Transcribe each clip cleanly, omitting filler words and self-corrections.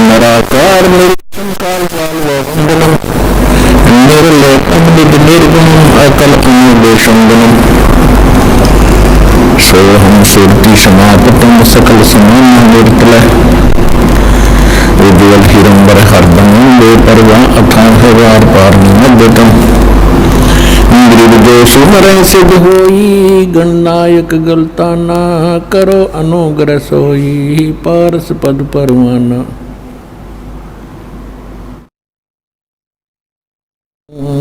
नराकार काल वंदनम निर्लेपम निर्गुणम अकल अनुदेशंगनम सोहम शुद्धि समापतम सकल समान निर्तल उज्ज्वल हिरंबर हरदम ले परवा अथाह वार पार निमद्दतम सुमरन सिद्ध होई गणनायक गलता ना करो अनुग्रह सोई पारस पद परवाना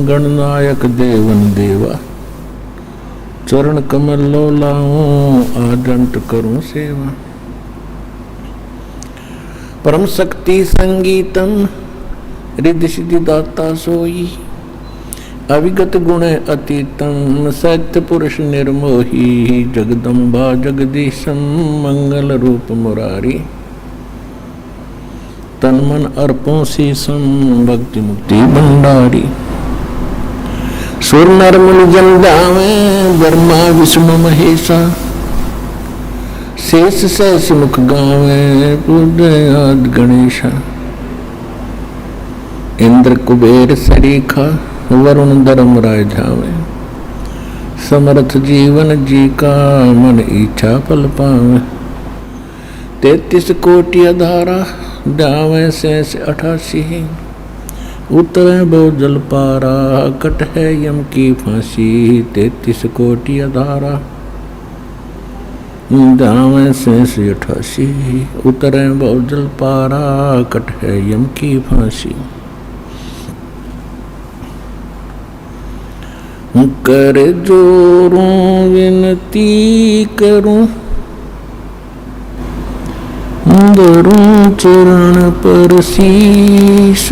गणनायक देवन देवा चरण कमल लो लाऊं आदंत करूं सेवा परम शक्ति संगीतम रिद्धि सिद्धि दाता सोई अविगत गुण अतीतम सत्य पुरुष निर्मोही जगदम्बा जगदीशम मंगल रूप मुरारी तन मन अर्पों शीशम भक्ति मुक्ति भंडारी सुर नर मुनि जन गावे ब्रह्मा विष्णु महेशा शेष सहस मुख गावे पूजयाद गणेशा इंद्र कुबेर सरीखा वरुण धर्म राय झावे समर्थ जीवन जी का मन इच्छा फल पावे 33 कोटि अधारा दावे शेष 88 उतरे बहु जल पारा कट है यम की फांसी 33 कोटि अधारा दावे शेष 88 उतरे बहु जल पारा कट है यम की फांसी कर जोरूं विनती करूं धरूं चरण पर शीश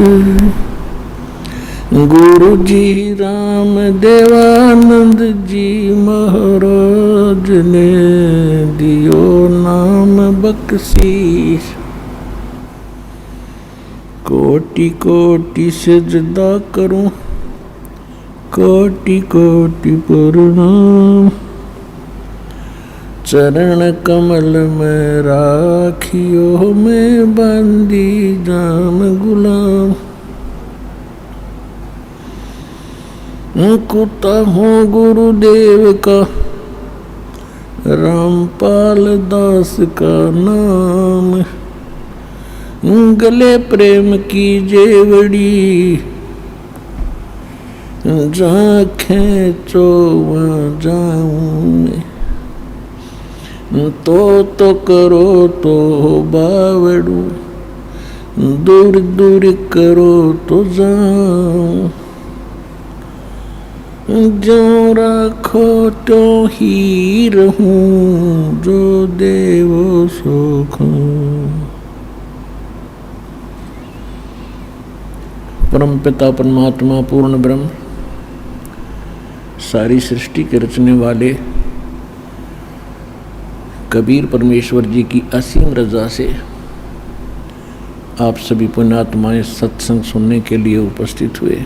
गुरु जी राम देवानंद जी महाराज ने दियो नाम बख्शीश कोटि कोटि सजदा करूं कोटि कोटि प्रणाम चरण कमल में राखियो में बंदी जाम गुलाम कुत्ता हूँ गुरुदेव का रामपाल दास का नाम गले प्रेम की जेवड़ी जहाँ खेचो वहाँ जाऊँ तो करो तो बावड़ू दूर दूर करो तो जाऊँ जो रखो तो ही रहूँ जो देवो सो खाऊं। परम पिता परमात्मा पूर्ण ब्रह्म सारी सृष्टि के रचने वाले कबीर परमेश्वर जी की असीम रजा से आप सभी पुण्यात्माएं सत्संग सुनने के लिए उपस्थित हुए।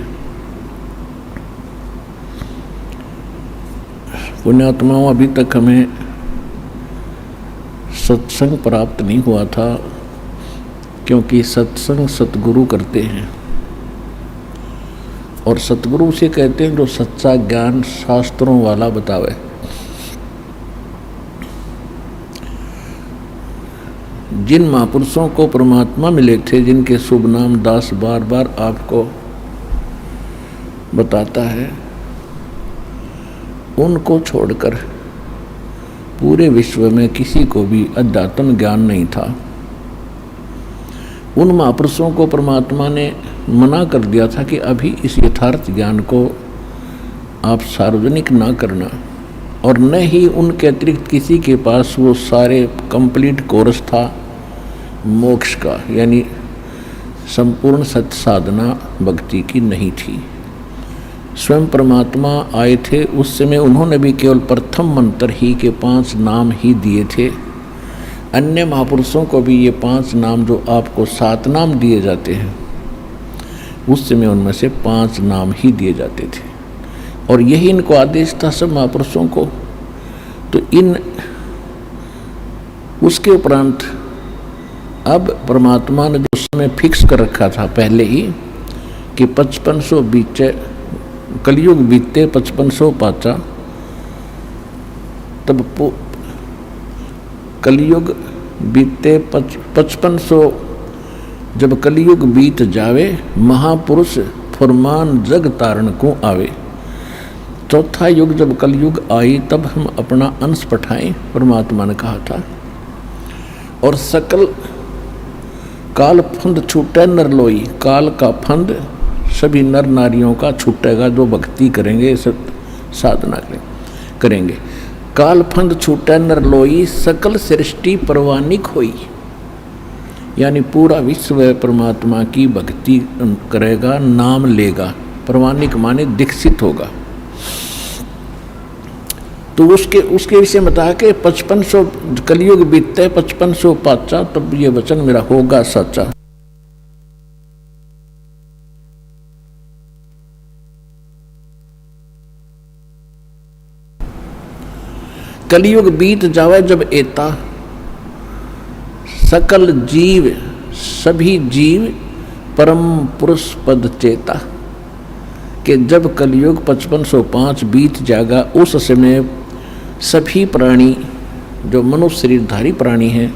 पुण्यात्माओं, अभी तक हमें सत्संग प्राप्त नहीं हुआ था, क्योंकि सत्संग सतगुरु करते हैं और सतगुरु से कहते हैं जो सच्चा ज्ञान शास्त्रों वाला बतावे। जिन महापुरुषों को परमात्मा मिले थे, जिनके शुभ नाम दास बार बार आपको बताता है, उनको छोड़कर पूरे विश्व में किसी को भी अध्यात्म ज्ञान नहीं था। उन महापुरुषों को परमात्मा ने मना कर दिया था कि अभी इस यथार्थ ज्ञान को आप सार्वजनिक ना करना, और न ही उनके अतिरिक्त किसी के पास वो सारे कंप्लीट कोर्स था मोक्ष का, यानी संपूर्ण सत्य साधना भक्ति की नहीं थी। स्वयं परमात्मा आए थे उस समय, उन्होंने भी केवल प्रथम मंत्र ही के 5 नाम ही दिए थे। अन्य महापुरुषों को भी ये 5 नाम जो आपको 7 नाम दिए जाते हैं, उस समय उनमें से 5 नाम ही दिए जाते थे और यही इनको आदेश था सब महापुरुषों को। तो इन उसके उपरांत अब परमात्मा ने जो समय फिक्स कर रखा था पहले ही कि 5500 बीते, कलयुग बीते 5500 पाचा, तब कलयुग बीते 5500, जब कलयुग बीत जावे महापुरुष फरमान जग तारण को आवे। चौथा युग जब कलयुग आई तब हम अपना अंश पठाएं, परमात्मा ने कहा था। और सकल काल फंद छूटे नर लोई, काल का फंद सभी नर नारियों का छूटेगा जो भक्ति करेंगे, सब साधना करेंगे। काल फंद छूटे नर लोई, सकल सृष्टि परवानिक होई, यानी पूरा विश्व परमात्मा की भक्ति करेगा, नाम लेगा। परवानिक माने दीक्षित होगा। तो उसके विषय में बताया कि 5500 कलयुग बीतते 5500 पाचा, तब ये वचन मेरा होगा सच्चा। कलयुग बीत जावे जब एता, सकल जीव सभी जीव परम पुरुष पद चेता, कि जब कलयुग 5505 बीत जाएगा उस समय सभी प्राणी जो मनुष्य शरीरधारी प्राणी हैं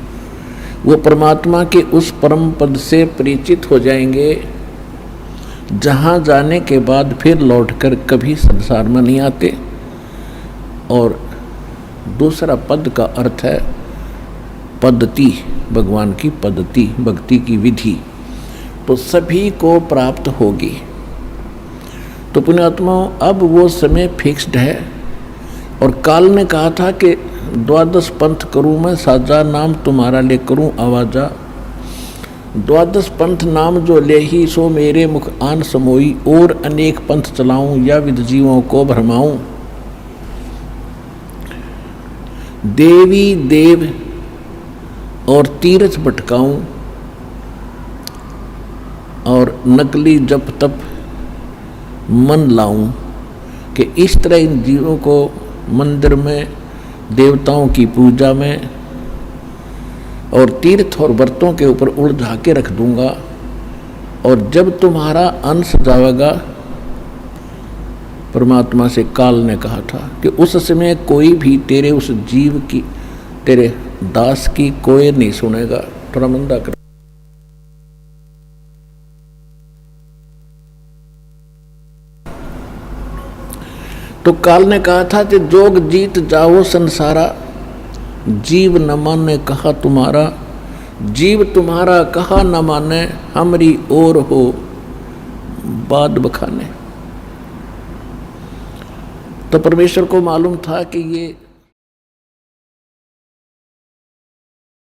वो परमात्मा के उस परम पद से परिचित हो जाएंगे, जहाँ जाने के बाद फिर लौटकर कभी संसार में नहीं आते। और दूसरा पद का अर्थ है पद्धति, भगवान की पद्धति, भक्ति की विधि, तो सभी को प्राप्त होगी। तो पुण्यात्मा अब वो समय फिक्स्ड है और काल ने कहा था कि 12 पंथ करूँ मैं साजा, नाम तुम्हारा ले करूँ आवाजा। 12 पंथ नाम जो ले ही सो मेरे मुख आन समोई, और अनेक पंथ चलाऊं या विद जीवों को भरमाऊं। देवी देव और तीर्थ भटकाऊं, और नकली जप तप मन लाऊं, कि इस तरह इन जीवों को मंदिर में, देवताओं की पूजा में और तीर्थ और व्रतों के ऊपर उलझा के रख दूंगा। और जब तुम्हारा अंश जाएगा, परमात्मा से काल ने कहा था कि उस समय कोई भी तेरे उस जीव की, तेरे दास की कोई नहीं सुनेगा। थोड़ा मंदा कर। तो काल ने कहा था कि जोग जीत जाओ संसारा, जीव न माने कहा तुम्हारा, जीव तुम्हारा कहा न माने, हमरी ओर हो बाद बखाने। तो परमेश्वर को मालूम था कि ये